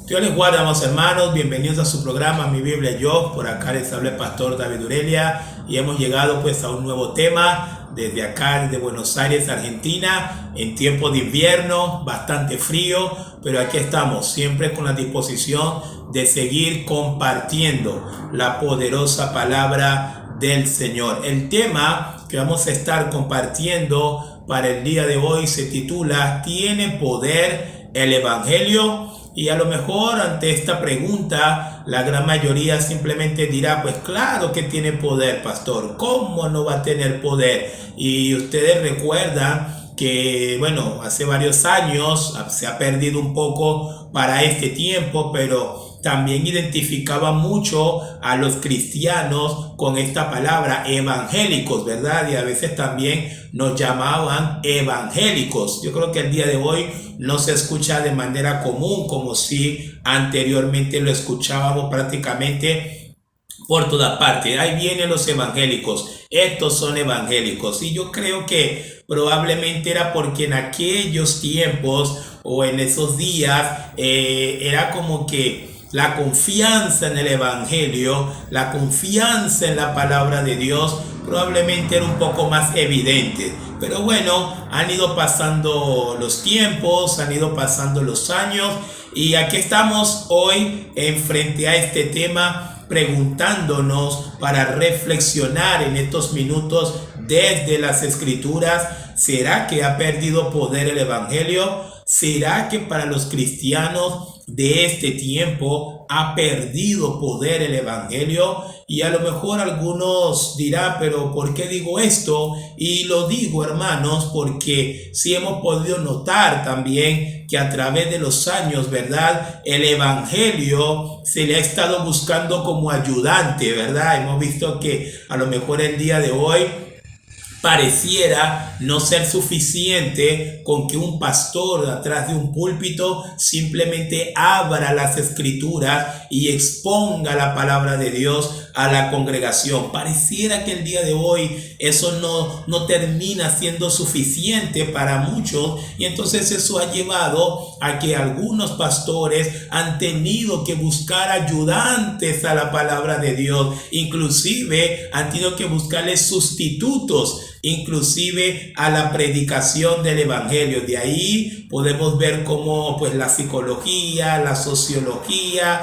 Dios les guarda, amados hermanos, bienvenidos a su programa Mi Biblia Yo. Por acá les habla el pastor David Urelia y hemos llegado pues a un nuevo tema desde acá, desde Buenos Aires, Argentina, en tiempo de invierno, bastante frío, pero aquí estamos siempre con la disposición de seguir compartiendo la poderosa palabra del Señor. El tema que vamos a estar compartiendo para el día de hoy se titula ¿Tiene poder el Evangelio? Y a lo mejor ante esta pregunta la gran mayoría simplemente dirá, pues claro que tiene poder, pastor, ¿cómo no va a tener poder? Y ustedes recuerdan que, bueno, hace varios años se ha perdido un poco para este tiempo, pero también identificaba mucho a los cristianos con esta palabra evangélicos, ¿verdad? Y a veces también nos llamaban evangélicos. Yo creo que el día de hoy no se escucha de manera común como si anteriormente lo escuchábamos prácticamente por toda parte. Ahí vienen los evangélicos, estos son evangélicos. Y yo creo que probablemente era porque en aquellos tiempos o en esos días era como que la confianza en el evangelio, la confianza en la palabra de Dios probablemente era un poco más evidente. Pero bueno, han ido pasando los tiempos, han ido pasando los años y aquí estamos hoy en frente a este tema preguntándonos para reflexionar en estos minutos desde las Escrituras. ¿Será que ha perdido poder el evangelio? ¿Será que para los cristianos de este tiempo ha perdido poder el evangelio? Y a lo mejor algunos dirán, pero ¿por qué digo esto? Y lo digo, hermanos, porque sí hemos podido notar también que a través de los años, ¿verdad? El evangelio se le ha estado buscando como ayudante, ¿verdad? Hemos visto que a lo mejor el día de hoy pareciera no ser suficiente con que un pastor atrás de un púlpito simplemente abra las escrituras y exponga la palabra de Dios a la congregación. Pareciera que el día de hoy eso no termina siendo suficiente para muchos, y entonces eso ha llevado a que algunos pastores han tenido que buscar ayudantes a la palabra de Dios, inclusive han tenido que buscarle sustitutos inclusive a la predicación del evangelio. De ahí podemos ver cómo pues la psicología, la sociología,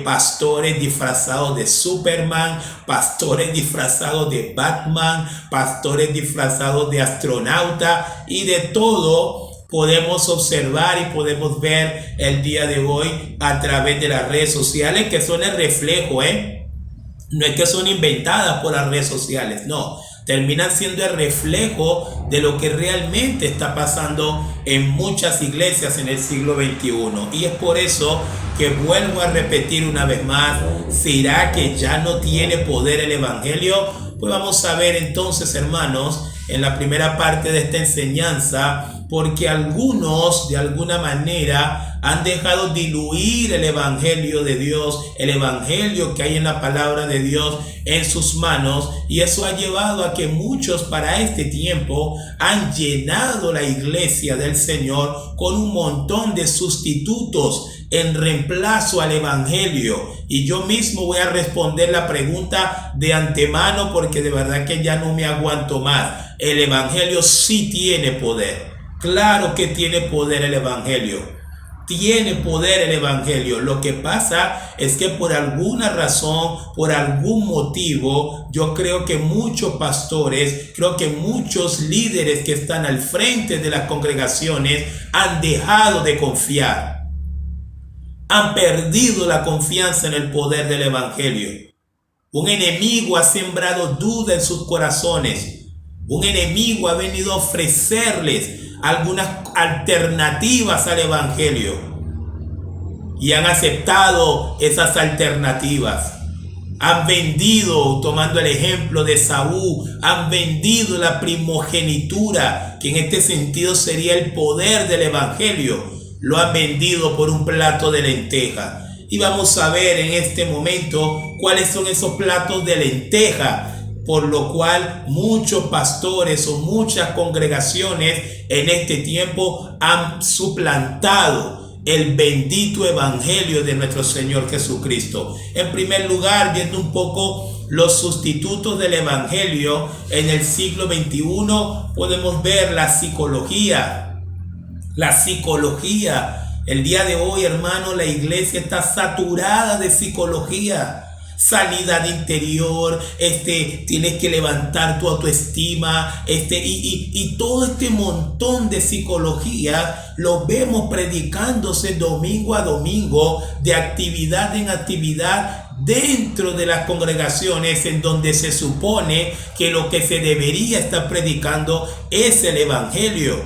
pastores disfrazados de Superman, pastores disfrazados de Batman, pastores disfrazados de astronauta y de todo podemos observar y podemos ver el día de hoy a través de las redes sociales, que son el reflejo, no es que son inventadas por las redes sociales, no, terminan siendo el reflejo de lo que realmente está pasando en muchas iglesias en el siglo XXI. Y es por eso que vuelvo a repetir una vez más, ¿será que ya no tiene poder el evangelio? Pues vamos a ver entonces, hermanos, en la primera parte de esta enseñanza, porque algunos de alguna manera han dejado diluir el evangelio de Dios, el evangelio que hay en la palabra de Dios en sus manos, y eso ha llevado a que muchos para este tiempo han llenado la iglesia del Señor con un montón de sustitutos en reemplazo al evangelio. Y yo mismo voy a responder la pregunta de antemano porque de verdad que ya no me aguanto más. El evangelio sí tiene poder. Claro que tiene poder el evangelio. Tiene poder el evangelio. Lo que pasa es que por alguna razón, por algún motivo, yo creo que muchos pastores, creo que muchos líderes que están al frente de las congregaciones han dejado de confiar. Han perdido la confianza en el poder del evangelio. Un enemigo ha sembrado duda en sus corazones. Un enemigo ha venido a ofrecerles algunas alternativas al evangelio y han aceptado esas alternativas. Han vendido, tomando el ejemplo de Saúl, han vendido la primogenitura, que en este sentido sería el poder del evangelio. Lo han vendido por un plato de lenteja. Y vamos a ver en este momento cuáles son esos platos de lenteja, por lo cual muchos pastores o muchas congregaciones en este tiempo han suplantado el bendito evangelio de nuestro Señor Jesucristo. En primer lugar, viendo un poco los sustitutos del evangelio en el siglo XXI, podemos ver la psicología. El día de hoy, hermano, la iglesia está saturada de psicología. Sanidad interior, tienes que levantar tu autoestima, y todo este montón de psicología lo vemos predicándose domingo a domingo, de actividad en actividad, dentro de las congregaciones en donde se supone que lo que se debería estar predicando es el evangelio.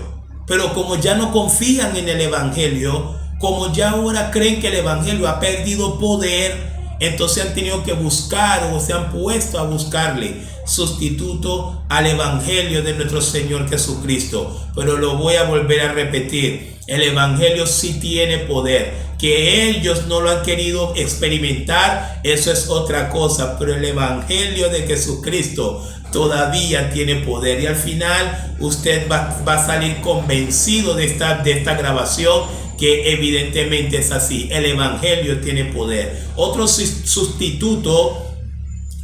Pero como ya no confían en el evangelio, como ya ahora creen que el evangelio ha perdido poder, entonces han tenido que buscar, o se han puesto a buscarle sustituto al evangelio de nuestro Señor Jesucristo. Pero lo voy a volver a repetir: el evangelio sí tiene poder. Que ellos no lo han querido experimentar, eso es otra cosa, pero el evangelio de Jesucristo todavía tiene poder. Y al final usted va a salir convencido de esta grabación, que evidentemente es así. El evangelio tiene poder. Otro sustituto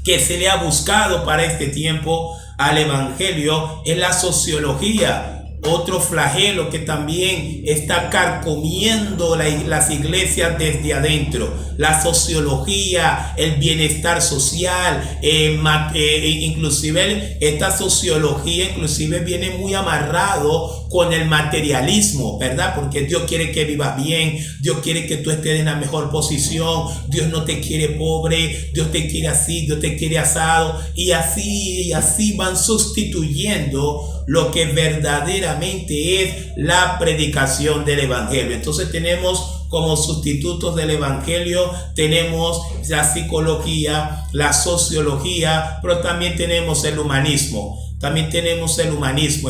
que se le ha buscado para este tiempo al evangelio es la sociología. Otro flagelo que también está carcomiendo las iglesias desde adentro: la sociología, el bienestar social, inclusive esta sociología inclusive viene muy amarrado con el materialismo, ¿verdad? Porque Dios quiere que vivas bien, Dios quiere que tú estés en la mejor posición, Dios no te quiere pobre, Dios te quiere así, Dios te quiere asado, y así van sustituyendo lo que verdaderamente es la predicación del evangelio. Entonces tenemos como sustitutos del evangelio, tenemos la psicología, la sociología, pero también tenemos el humanismo.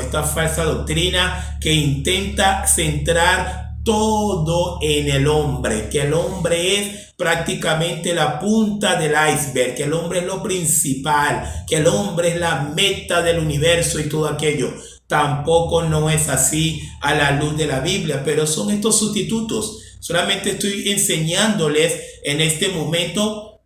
Esta falsa doctrina que intenta centrar todo en el hombre, que el hombre es prácticamente la punta del iceberg, que el hombre es lo principal, que el hombre es la meta del universo y todo aquello. Tampoco no es así a la luz de la Biblia, pero son estos sustitutos. Solamente estoy enseñándoles en este momento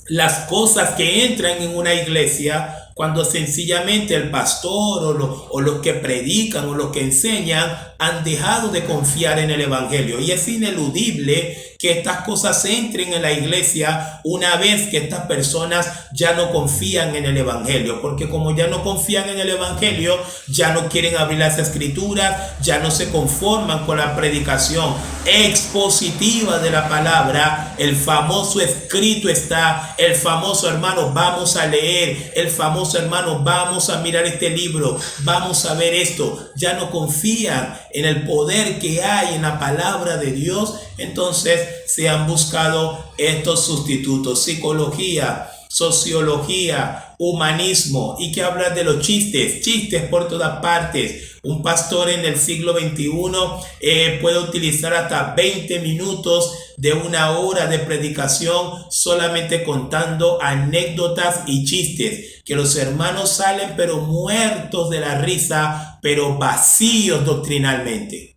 las cosas que entran en una iglesia cuando sencillamente el pastor o los que predican o los que enseñan han dejado de confiar en el evangelio. Y es ineludible que estas cosas entren en la iglesia una vez que estas personas ya no confían en el evangelio, porque como ya no confían en el evangelio, ya no quieren abrir las escrituras, ya no se conforman con la predicación expositiva de la palabra. El famoso escrito está, el famoso hermano vamos a leer, el famoso hermano vamos a mirar este libro, vamos a ver esto. Ya no confían en el poder que hay en la palabra de Dios. Entonces se han buscado estos sustitutos: psicología, sociología, humanismo. ¿Y qué hablar de los chistes? Chistes por todas partes. Un pastor en el siglo XXI puede utilizar hasta 20 minutos de una hora de predicación solamente contando anécdotas y chistes, que los hermanos salen pero muertos de la risa, pero vacíos doctrinalmente.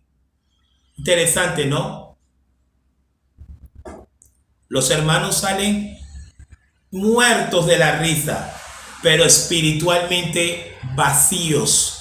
Interesante, ¿no? Los hermanos salen muertos de la risa, pero espiritualmente vacíos.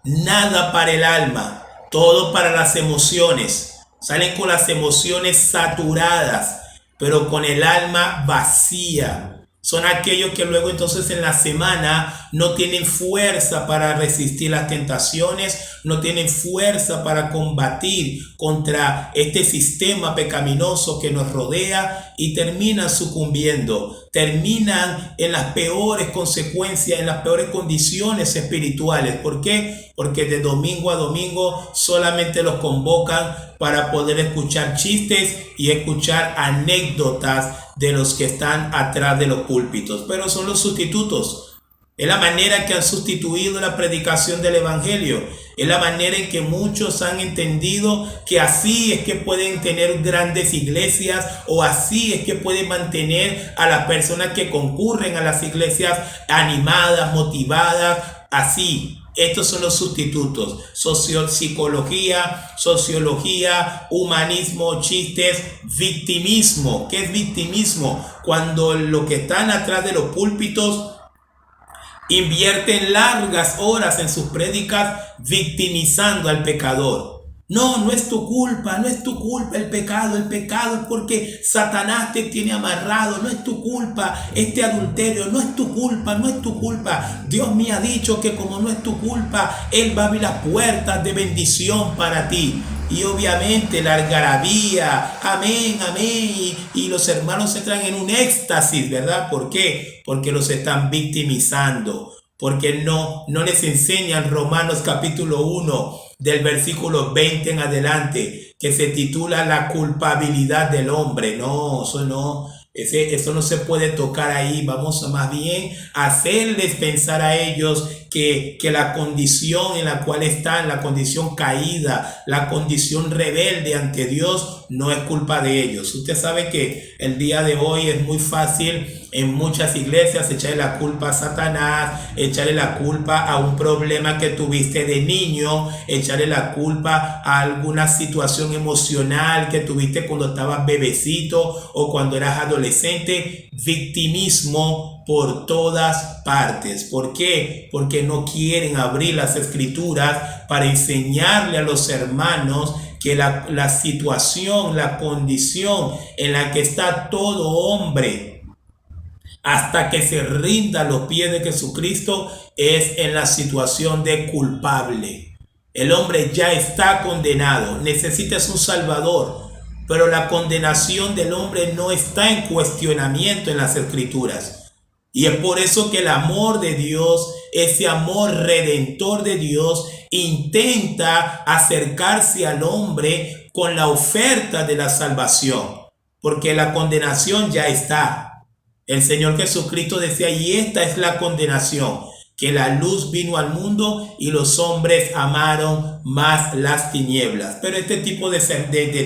Nada para el alma, todo para las emociones. Salen con las emociones saturadas, pero con el alma vacía. Son aquellos que luego entonces en la semana no tienen fuerza para resistir las tentaciones, no tienen fuerza para combatir contra este sistema pecaminoso que nos rodea, y terminan sucumbiendo, terminan en las peores consecuencias, en las peores condiciones espirituales. ¿Por qué? Porque de domingo a domingo solamente los convocan para poder escuchar chistes y escuchar anécdotas de los que están atrás de los púlpitos. Pero son los sustitutos. Es la manera que han sustituido la predicación del evangelio. Es la manera en que muchos han entendido que así es que pueden tener grandes iglesias, o así es que pueden mantener a las personas que concurren a las iglesias animadas, motivadas, así. Estos son los sustitutos: psicología, sociología, humanismo, chistes, victimismo. ¿Qué es victimismo? Cuando los que están atrás de los púlpitos invierten largas horas en sus prédicas victimizando al pecador. No, no es tu culpa, no es tu culpa el pecado es porque Satanás te tiene amarrado, no es tu culpa este adulterio, no es tu culpa, no es tu culpa. Dios me ha dicho que como no es tu culpa, Él va a abrir las puertas de bendición para ti. Y obviamente la algarabía, amén, amén, y los hermanos entran en un éxtasis, ¿verdad? ¿Por qué? Porque los están victimizando, porque no les enseñan Romanos capítulo 1 del versículo 20 en adelante, que se titula La culpabilidad del hombre. No, eso no se puede tocar ahí. Vamos a más bien hacerles pensar a ellos que la condición en la cual están, la condición caída, la condición rebelde ante Dios, no es culpa de ellos. Usted sabe que el día de hoy es muy fácil en muchas iglesias echarle la culpa a Satanás, echarle la culpa a un problema que tuviste de niño, echarle la culpa a alguna situación emocional que tuviste cuando estabas bebecito o cuando eras adolescente. Victimismo por todas partes. ¿Por qué? Porque no quieren abrir las escrituras para enseñarle a los hermanos que la situación, la condición en la que está todo hombre hasta que se rinda a los pies de Jesucristo es en la situación de culpable. El hombre ya está condenado, necesitas un salvador, pero la condenación del hombre no está en cuestionamiento en las escrituras. Y es por eso que el amor de Dios, ese amor redentor de Dios, intenta acercarse al hombre con la oferta de la salvación, porque la condenación ya está. El Señor Jesucristo decía, y esta es la condenación, que la luz vino al mundo y los hombres amaron más las tinieblas. Pero este tipo de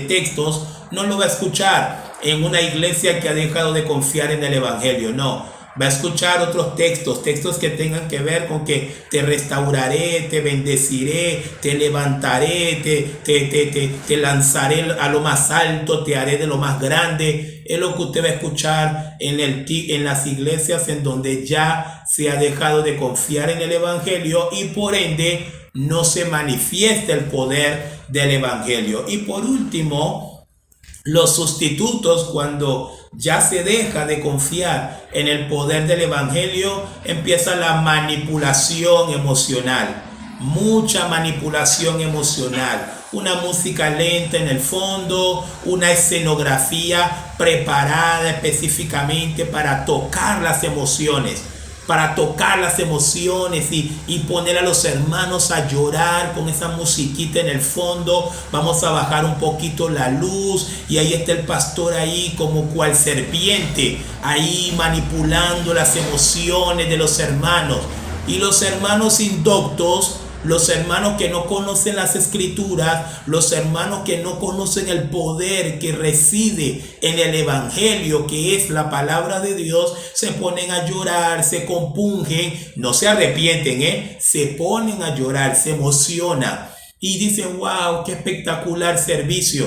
textos no lo va a escuchar en una iglesia que ha dejado de confiar en el Evangelio. No, va a escuchar otros textos que tengan que ver con que te restauraré, te bendeciré, te levantaré, te lanzaré a lo más alto, te haré de lo más grande. Es lo que usted va a escuchar en las iglesias en donde ya se ha dejado de confiar en el Evangelio y por ende no se manifiesta el poder del Evangelio. Y por último, los sustitutos, cuando ya se deja de confiar en el poder del Evangelio, empieza la manipulación emocional. Mucha manipulación emocional, una música lenta en el fondo, una escenografía preparada específicamente para tocar las emociones, y poner a los hermanos a llorar con esa musiquita en el fondo. Vamos a bajar un poquito la luz y ahí está el pastor ahí como cual serpiente, ahí manipulando las emociones de los hermanos. Y los hermanos indoctos, los hermanos que no conocen las escrituras, los hermanos que no conocen el poder que reside en el Evangelio, que es la palabra de Dios, se ponen a llorar, se compungen, no se arrepienten, se ponen a llorar, se emocionan y dicen, wow, qué espectacular servicio.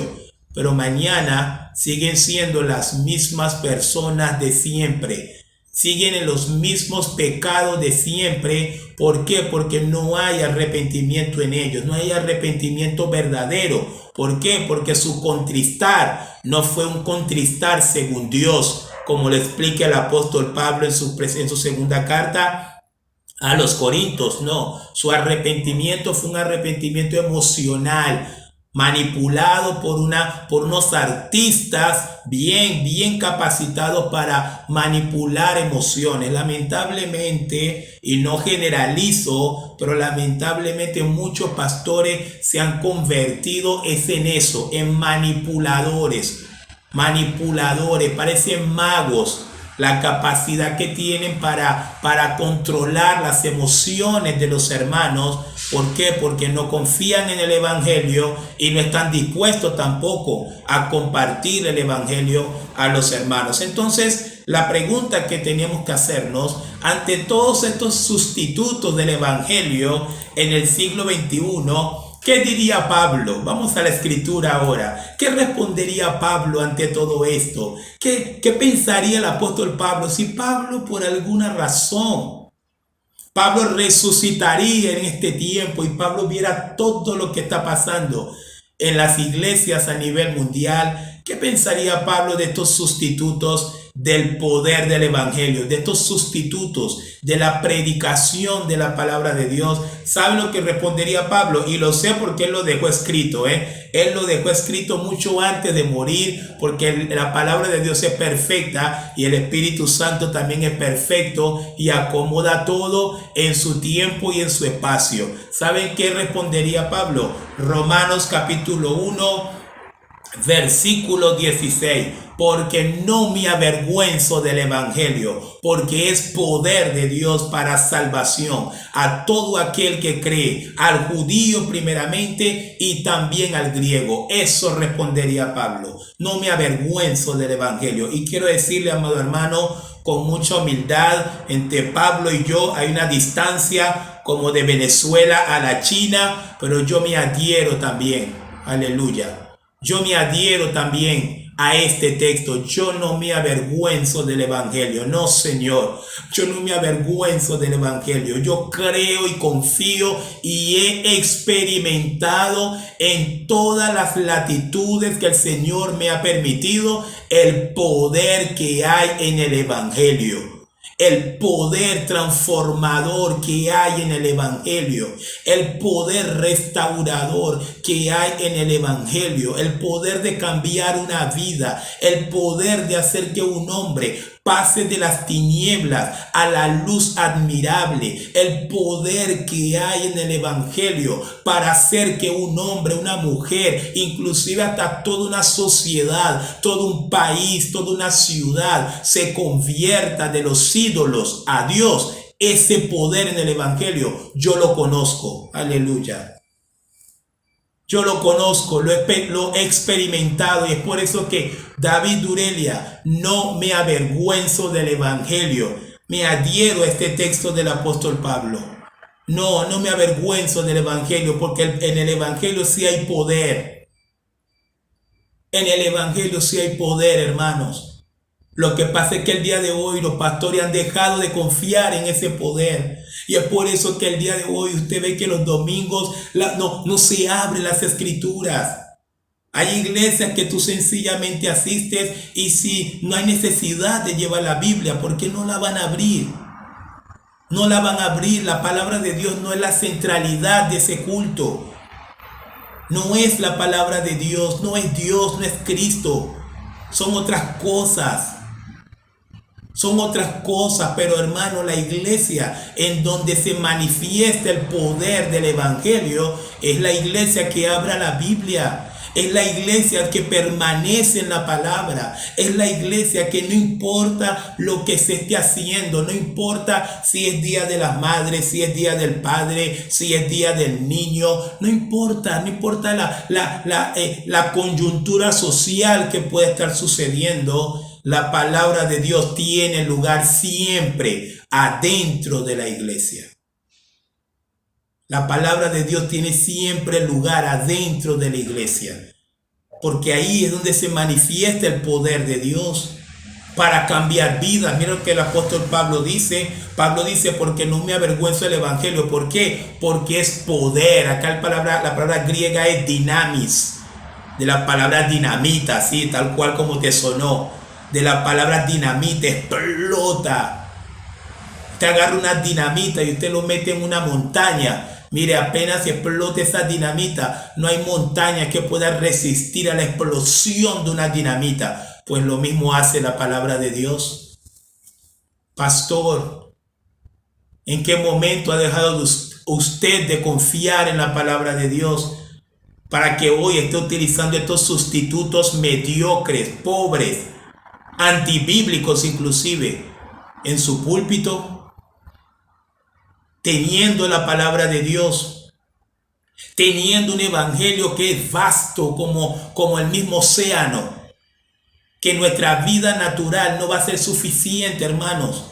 Pero mañana siguen siendo las mismas personas de siempre. Siguen en los mismos pecados de siempre. ¿Por qué? Porque no hay arrepentimiento en ellos, no hay arrepentimiento verdadero. ¿Por qué? Porque su contristar no fue un contristar según Dios, como le explica el apóstol Pablo en su segunda carta a los Corintios. No, su arrepentimiento fue un arrepentimiento emocional, manipulado por unos artistas bien capacitados para manipular emociones. Lamentablemente, y no generalizo, pero lamentablemente muchos pastores se han convertido en eso, en manipuladores, parecen magos. La capacidad que tienen para controlar las emociones de los hermanos. ¿Por qué? Porque no confían en el Evangelio y no están dispuestos tampoco a compartir el Evangelio a los hermanos. Entonces, la pregunta que teníamos que hacernos ante todos estos sustitutos del Evangelio en el siglo XXI, ¿qué diría Pablo? Vamos a la escritura ahora. ¿Qué respondería Pablo ante todo esto? ¿Qué pensaría el apóstol Pablo si Pablo por alguna razón, Pablo resucitaría en este tiempo y Pablo viera todo lo que está pasando en las iglesias a nivel mundial? ¿Qué pensaría Pablo de estos sustitutos del poder del evangelio, de estos sustitutos de la predicación de la palabra de Dios? ¿Saben lo que respondería Pablo? Y lo sé porque él lo dejó escrito, Él lo dejó escrito mucho antes de morir, porque la palabra de Dios es perfecta y el Espíritu Santo también es perfecto y acomoda todo en su tiempo y en su espacio. ¿Saben qué respondería Pablo? Romanos capítulo 1, versículo 16, porque no me avergüenzo del evangelio, porque es poder de Dios para salvación a todo aquel que cree, al judío primeramente y también al griego. Eso respondería Pablo: no me avergüenzo del evangelio. Y quiero decirle, amado hermano, con mucha humildad, entre Pablo y yo hay una distancia como de Venezuela a la China, pero yo me adhiero también, aleluya, yo me adhiero también a este texto. Yo no me avergüenzo del evangelio. No, Señor, yo no me avergüenzo del evangelio. Yo creo y confío y he experimentado en todas las latitudes que el Señor me ha permitido el poder que hay en el evangelio. El poder transformador que hay en el evangelio, el poder restaurador que hay en el evangelio, el poder de cambiar una vida, el poder de hacer que un hombre pase de las tinieblas a la luz admirable, el poder que hay en el evangelio para hacer que un hombre, una mujer, inclusive hasta toda una sociedad, todo un país, toda una ciudad se convierta de los ídolos a Dios. Ese poder en el evangelio yo lo conozco, aleluya. Yo lo conozco, lo he experimentado, y es por eso que David Durelia: no me avergüenzo del evangelio. Me adhiero a este texto del apóstol Pablo. No me avergüenzo del evangelio, porque en el evangelio sí hay poder. En el evangelio sí hay poder, hermanos. Lo que pasa es que el día de hoy los pastores han dejado de confiar en ese poder. Y es por eso que el día de hoy usted ve que los domingos no se abren las escrituras. Hay iglesias que tú sencillamente asistes y si no hay necesidad de llevar la Biblia, ¿por qué no la van a abrir? No la van a abrir. La palabra de Dios no es la centralidad de ese culto. No es la palabra de Dios, no es Cristo. Son otras cosas. Son otras cosas, pero hermano, la iglesia en donde se manifiesta el poder del evangelio es la iglesia que abra la Biblia. Es la iglesia que permanece en la palabra. Es la iglesia que no importa lo que se esté haciendo, no importa si es día de las madres, si es día del padre, si es día del niño, no importa la coyuntura social que puede estar sucediendo. La palabra de Dios tiene lugar siempre adentro de la iglesia. La palabra de Dios tiene siempre lugar adentro de la iglesia, porque ahí es donde se manifiesta el poder de Dios para cambiar vidas. Mira lo que el apóstol Pablo dice. Pablo dice: porque no me avergüenzo del evangelio. ¿Por qué? Porque es poder. Acá la palabra griega es dinamis, de la palabra dinamita, así tal cual como te sonó. De la palabra dinamita, explota. Usted agarra una dinamita y usted lo mete en una montaña. Mire, apenas explote esa dinamita, no hay montaña que pueda resistir a la explosión de una dinamita. Pues lo mismo hace la palabra de Dios. Pastor, ¿en qué momento ha dejado usted de confiar en la palabra de Dios para que hoy esté utilizando estos sustitutos mediocres, pobres, antibíblicos inclusive, en su púlpito? Teniendo la palabra de Dios, teniendo un evangelio que es vasto como el mismo océano, que nuestra vida natural no va a ser suficiente, hermanos.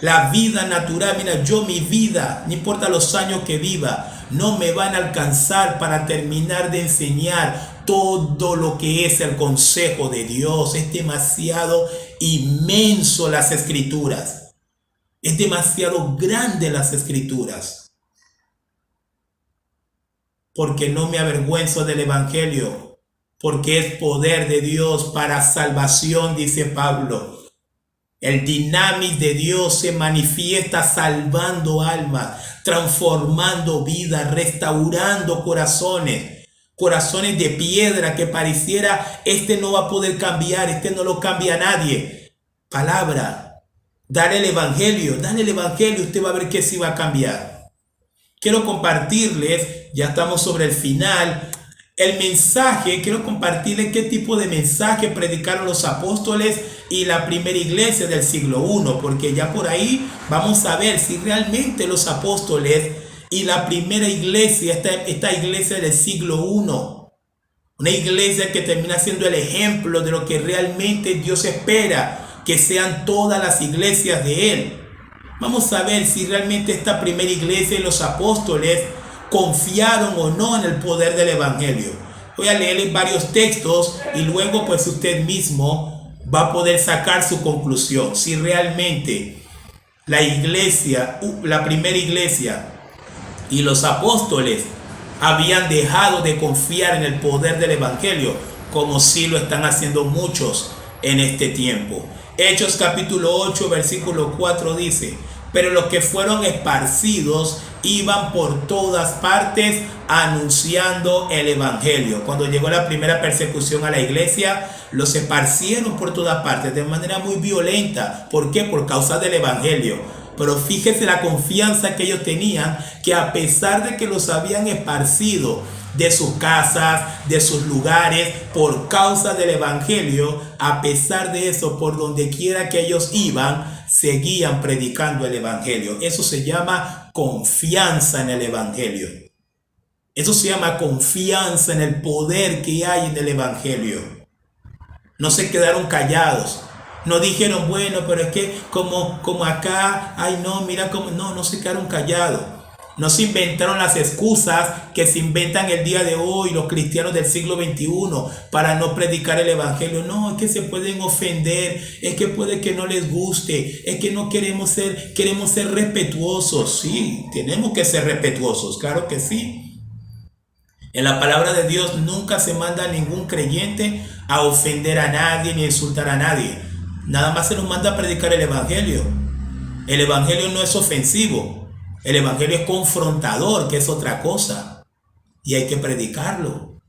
La vida natural, mira, mi vida, no importa los años que viva, no me van a alcanzar para terminar de enseñar todo lo que es el consejo de Dios. Es demasiado inmenso las escrituras. Es demasiado grande las escrituras. Porque no me avergüenzo del evangelio, porque es poder de Dios para salvación, dice Pablo. El dinámico de Dios se manifiesta salvando almas, transformando vidas, restaurando corazones. Corazones de piedra que pareciera, este no va a poder cambiar, este no lo cambia nadie. Palabra, dale el evangelio, usted va a ver que sí va a cambiar. Quiero compartirles, ya estamos sobre el final, el mensaje. Quiero compartirles qué tipo de mensaje predicaron los apóstoles y la primera iglesia del siglo I, porque ya por ahí vamos a ver si realmente los apóstoles y la primera iglesia, esta iglesia del siglo I, una iglesia que termina siendo el ejemplo de lo que realmente Dios espera que sean todas las iglesias de Él. Vamos a ver si realmente esta primera iglesia y los apóstoles confiaron o no en el poder del evangelio. Voy a leerles varios textos y luego pues usted mismo va a poder sacar su conclusión. Si realmente la iglesia, la primera iglesia y los apóstoles habían dejado de confiar en el poder del evangelio, como sí lo están haciendo muchos en este tiempo. Hechos capítulo 8 versículo 4 dice: pero los que fueron esparcidos iban por todas partes anunciando el evangelio. Cuando llegó la primera persecución a la iglesia, los esparcieron por todas partes de manera muy violenta. ¿Por qué? Por causa del evangelio. Pero fíjese la confianza que ellos tenían, que a pesar de que los habían esparcido de sus casas, de sus lugares, por causa del evangelio, a pesar de eso, por donde quiera que ellos iban, seguían predicando el evangelio. Eso se llama confianza en el evangelio. Eso se llama confianza en el poder que hay en el evangelio. No se quedaron callados. No dijeron, bueno, pero es que como acá, ay no, mira cómo. No se quedaron callados. No se inventaron las excusas que se inventan el día de hoy los cristianos del siglo XXI para no predicar el evangelio. No, es que se pueden ofender, es que puede que no les guste, es que no queremos ser respetuosos. Sí, tenemos que ser respetuosos, claro que sí. En la palabra de Dios nunca se manda a ningún creyente a ofender a nadie ni a insultar a nadie. Nada más se nos manda a predicar el evangelio. El evangelio no es ofensivo. El evangelio es confrontador, que es otra cosa. Y hay que predicarlo.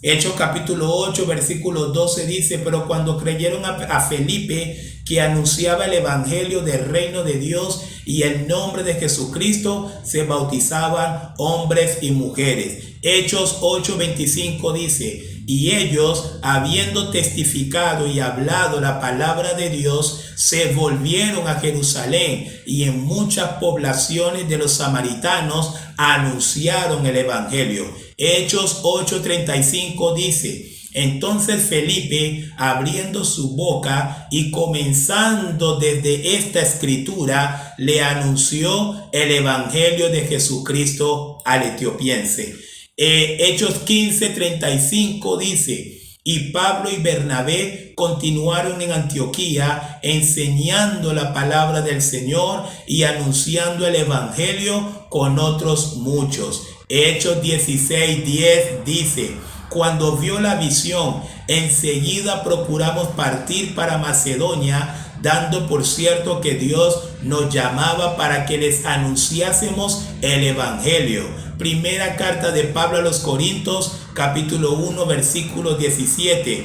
Hechos capítulo 8, versículo 12 dice: pero cuando creyeron a Felipe, que anunciaba el evangelio del reino de Dios y el nombre de Jesucristo, se bautizaban hombres y mujeres. Hechos 8:25 dice: y ellos, habiendo testificado y hablado la palabra de Dios, se volvieron a Jerusalén, y en muchas poblaciones de los samaritanos anunciaron el evangelio. Hechos 8:35 dice: entonces Felipe, abriendo su boca y comenzando desde esta escritura, le anunció el evangelio de Jesucristo al etiopiense. Hechos 15:35 dice: y Pablo y Bernabé continuaron en Antioquía enseñando la palabra del Señor y anunciando el evangelio con otros muchos. Hechos 16:10 dice: cuando vio la visión, enseguida procuramos partir para Macedonia, dando por cierto que Dios nos llamaba para que les anunciásemos el evangelio. Primera carta de Pablo a los Corintios, capítulo 1, versículo 17.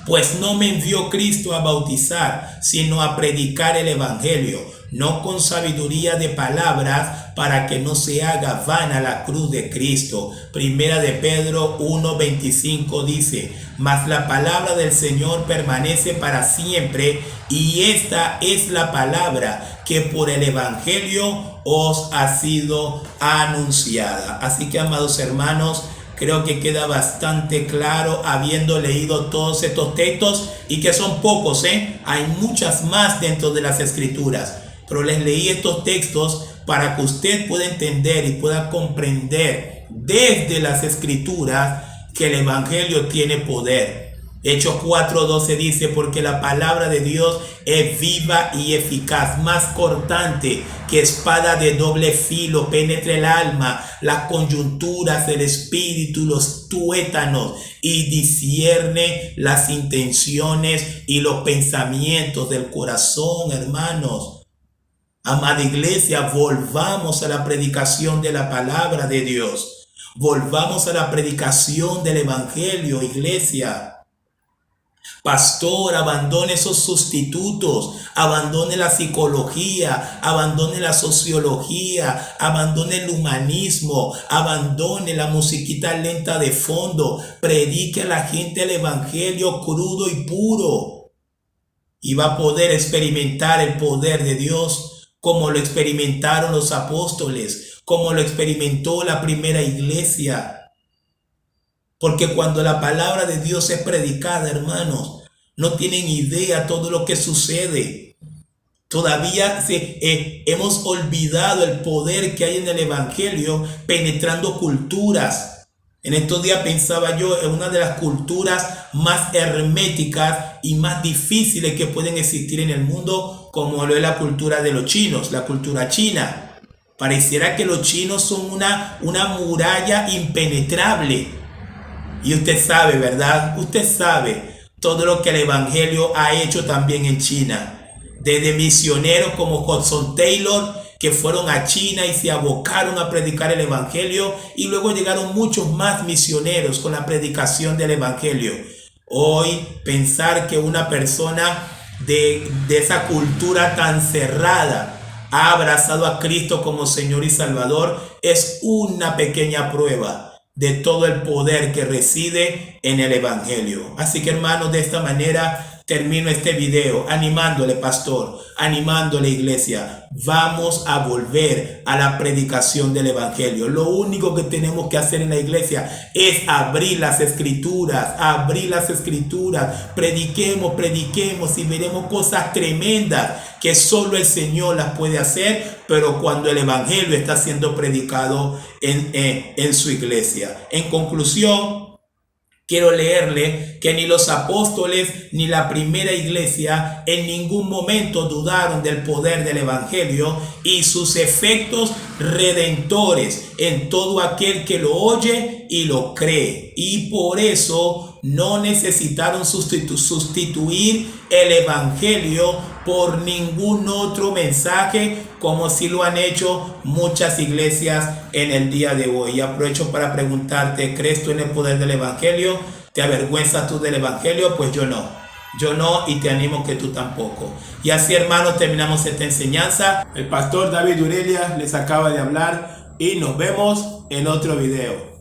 Pues no me envió Cristo a bautizar, sino a predicar el evangelio, no con sabiduría de palabras, para que no se haga vana la cruz de Cristo. Primera de Pedro 1:25 dice: mas la palabra del Señor permanece para siempre, y esta es la palabra que por el evangelio os ha sido anunciada. Así que, amados hermanos, Creo que queda bastante claro habiendo leído todos estos textos y que son pocos, hay muchas más dentro de las escrituras, pero les leí estos textos para que usted pueda entender y pueda comprender desde las escrituras que el evangelio tiene poder. Hechos 4:12 dice: porque la palabra de Dios es viva y eficaz, más cortante que espada de doble filo, penetra el alma, las coyunturas del espíritu, los tuétanos, y discierne las intenciones y los pensamientos del corazón. Hermanos, amada iglesia, volvamos a la predicación de la palabra de Dios. Volvamos a la predicación del evangelio, iglesia. Pastor, abandone esos sustitutos, abandone la psicología, abandone la sociología, abandone el humanismo, abandone la musiquita lenta de fondo, predique a la gente el evangelio crudo y puro. Y va a poder experimentar el poder de Dios como lo experimentaron los apóstoles, como lo experimentó la primera iglesia. Porque cuando la palabra de Dios es predicada, hermanos, no tienen idea todo lo que sucede. Todavía hemos olvidado el poder que hay en el evangelio penetrando culturas. En estos días pensaba yo en una de las culturas más herméticas y más difíciles que pueden existir en el mundo, como lo es la cultura de los chinos, la cultura china. Pareciera que los chinos son una muralla impenetrable. Y usted sabe, ¿verdad? Usted sabe todo lo que el evangelio ha hecho también en China. Desde misioneros como Hudson Taylor, que fueron a China y se abocaron a predicar el evangelio, y luego llegaron muchos más misioneros con la predicación del evangelio. Hoy pensar que una persona de esa cultura tan cerrada ha abrazado a Cristo como Señor y Salvador es una pequeña prueba de todo el poder que reside en el evangelio. Así que, hermanos, de esta manera termino este video animándole, pastor, animándole, iglesia. Vamos a volver a la predicación del evangelio. Lo único que tenemos que hacer en la iglesia es abrir las escrituras, prediquemos y veremos cosas tremendas que solo el Señor las puede hacer, pero cuando el evangelio está siendo predicado en su iglesia. En conclusión, quiero leerle que ni los apóstoles ni la primera iglesia en ningún momento dudaron del poder del evangelio y sus efectos redentores en todo aquel que lo oye y lo cree. Y por eso no necesitaron sustituir el evangelio por ningún otro mensaje, como si lo han hecho muchas iglesias en el día de hoy. Y aprovecho para preguntarte: ¿crees tú en el poder del evangelio? ¿Te avergüenzas tú del evangelio? Pues yo no, y te animo que tú tampoco. Y así, hermanos, terminamos esta enseñanza. El pastor David Urelia les acaba de hablar y nos vemos en otro video.